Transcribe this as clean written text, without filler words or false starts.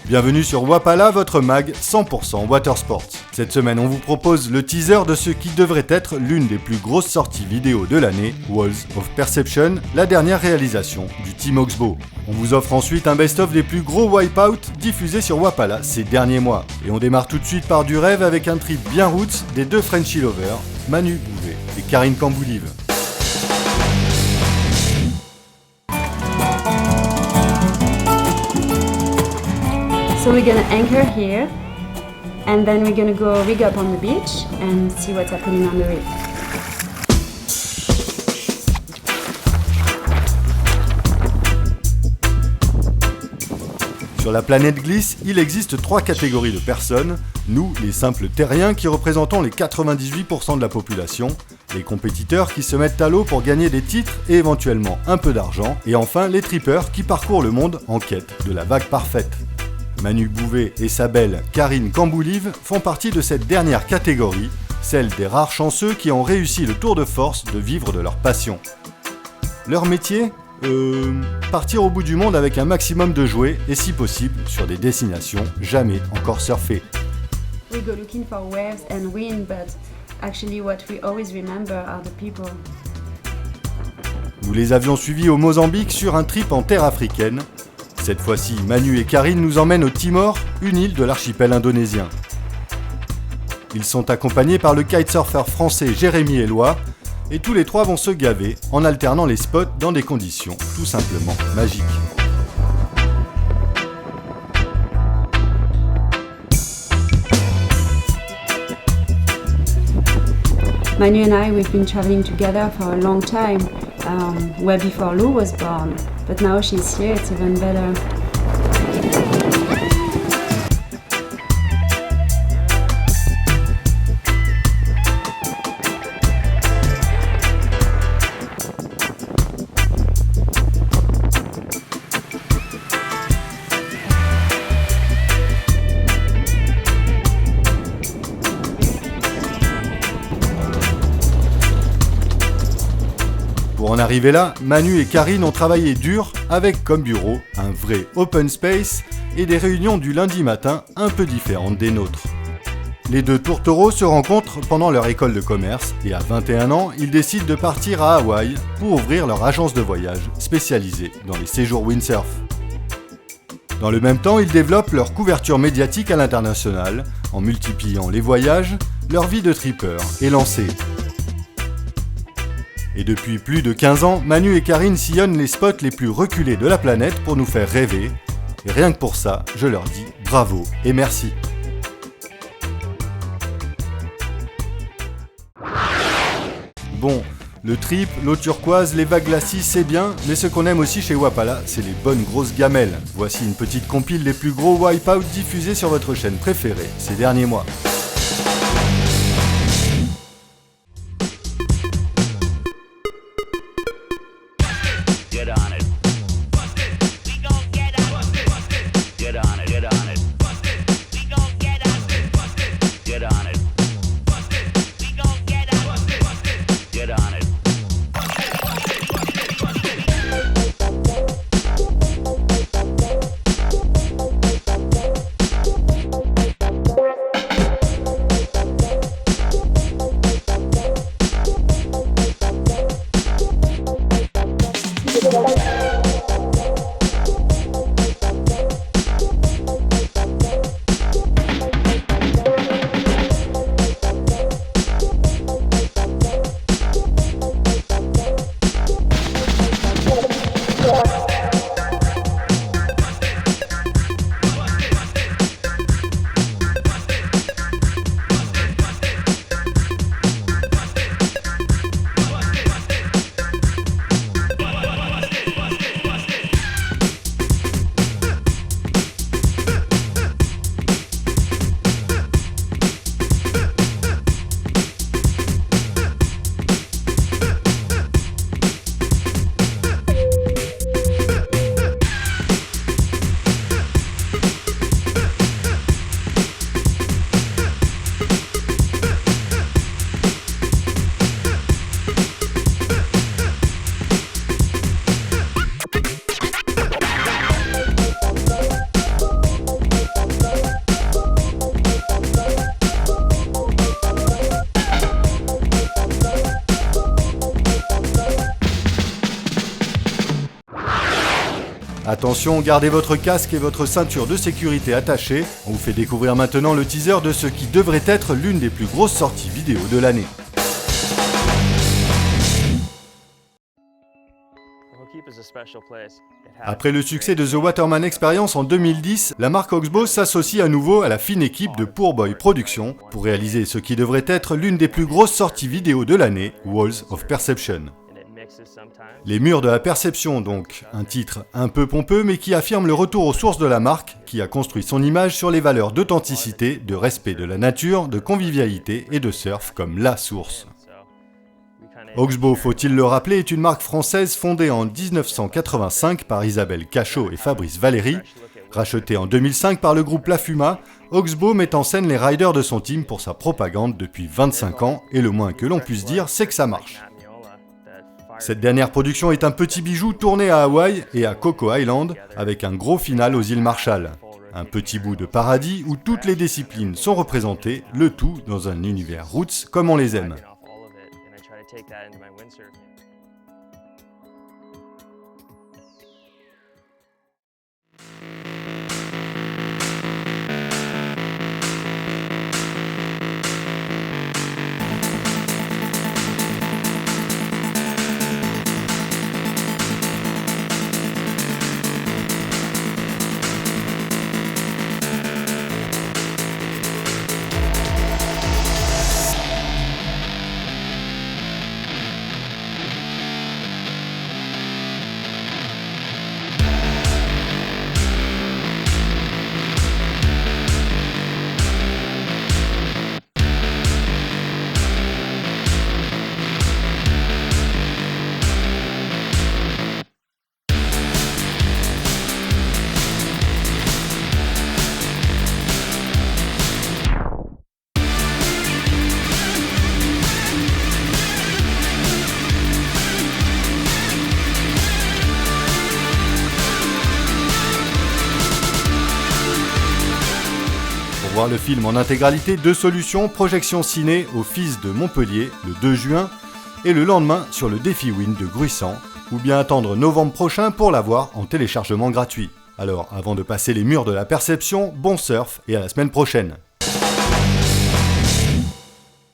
Bienvenue sur Wapala, votre mag 100% Watersports. Cette semaine, on vous propose le teaser de ce qui devrait être l'une des plus grosses sorties vidéo de l'année, Walls of Perception, la dernière réalisation du Team Oxbow. On vous offre ensuite un best-of des plus gros wipeouts diffusés sur Wapala ces derniers mois. Et on démarre tout de suite par du rêve avec un trip bien roots des deux Frenchy lovers, Manu Bouvet et Karine Camboulive. So we're gonna anchor here, and then we're gonna go rig up on the beach and see what's happening on the reef. Sur la planète Glisse, il existe 3 catégories de personnes. Nous, les simples terriens qui représentons les 98% de la population, les compétiteurs qui se mettent à l'eau pour gagner des titres et éventuellement un peu d'argent, et enfin les trippers qui parcourent le monde en quête de la vague parfaite. Manu Bouvet et sa belle Karine Camboulive font partie de cette dernière catégorie, celle des rares chanceux qui ont réussi le tour de force de vivre de leur passion. Leur métier ? Partir au bout du monde avec un maximum de jouets et si possible sur des destinations jamais encore surfées. We go looking for waves and wind, but actually what we always remember are the people. Nous les avions suivis au Mozambique sur un trip en terre africaine. Cette fois-ci, Manu et Karine nous emmènent au Timor, une île de l'archipel indonésien. Ils sont accompagnés par le kitesurfer français Jérémy Eloi, et tous les 3 vont se gaver en alternant les spots dans des conditions tout simplement magiques. Manu and I, we've been traveling together for a long time, way before Lou was born. But now she's here, it's even better. Pour en arriver là, Manu et Karine ont travaillé dur avec comme bureau un vrai open space et des réunions du lundi matin un peu différentes des nôtres. Les deux tourtereaux se rencontrent pendant leur école de commerce et à 21 ans, ils décident de partir à Hawaï pour ouvrir leur agence de voyage spécialisée dans les séjours windsurf. Dans le même temps, ils développent leur couverture médiatique à l'international en multipliant les voyages, leur vie de tripper est lancée. Et depuis plus de 15 ans, Manu et Karine sillonnent les spots les plus reculés de la planète pour nous faire rêver. Et rien que pour ça, je leur dis bravo et merci. Bon, le trip, l'eau turquoise, les vagues glacis, c'est bien, mais ce qu'on aime aussi chez Wapala, c'est les bonnes grosses gamelles. Voici une petite compile des plus gros wipeouts diffusés sur votre chaîne préférée ces derniers mois. Attention, gardez votre casque et votre ceinture de sécurité attachés. On vous fait découvrir maintenant le teaser de ce qui devrait être l'une des plus grosses sorties vidéo de l'année. Après le succès de The Waterman Experience en 2010, la marque Oxbow s'associe à nouveau à la fine équipe de Poor Boy Productions pour réaliser ce qui devrait être l'une des plus grosses sorties vidéo de l'année, Walls of Perception. Les murs de la perception donc, un titre un peu pompeux mais qui affirme le retour aux sources de la marque, qui a construit son image sur les valeurs d'authenticité, de respect de la nature, de convivialité et de surf comme la source. Oxbow, faut-il le rappeler, est une marque française fondée en 1985 par Isabelle Cachot et Fabrice Valéry. Rachetée en 2005 par le groupe La Fuma, Oxbow met en scène les riders de son team pour sa propagande depuis 25 ans et le moins que l'on puisse dire, c'est que ça marche. Cette dernière production est un petit bijou tourné à Hawaï et à Coco Island avec un gros final aux îles Marshall. Un petit bout de paradis où toutes les disciplines sont représentées, le tout dans un univers roots comme on les aime. Pour voir le film en intégralité, 2 solutions, projection ciné au Fils de Montpellier le 2 juin et le lendemain sur le Défi Wind de Gruissant, ou bien attendre novembre prochain pour l'avoir en téléchargement gratuit. Alors, avant de passer les murs de la perception, bon surf et à la semaine prochaine.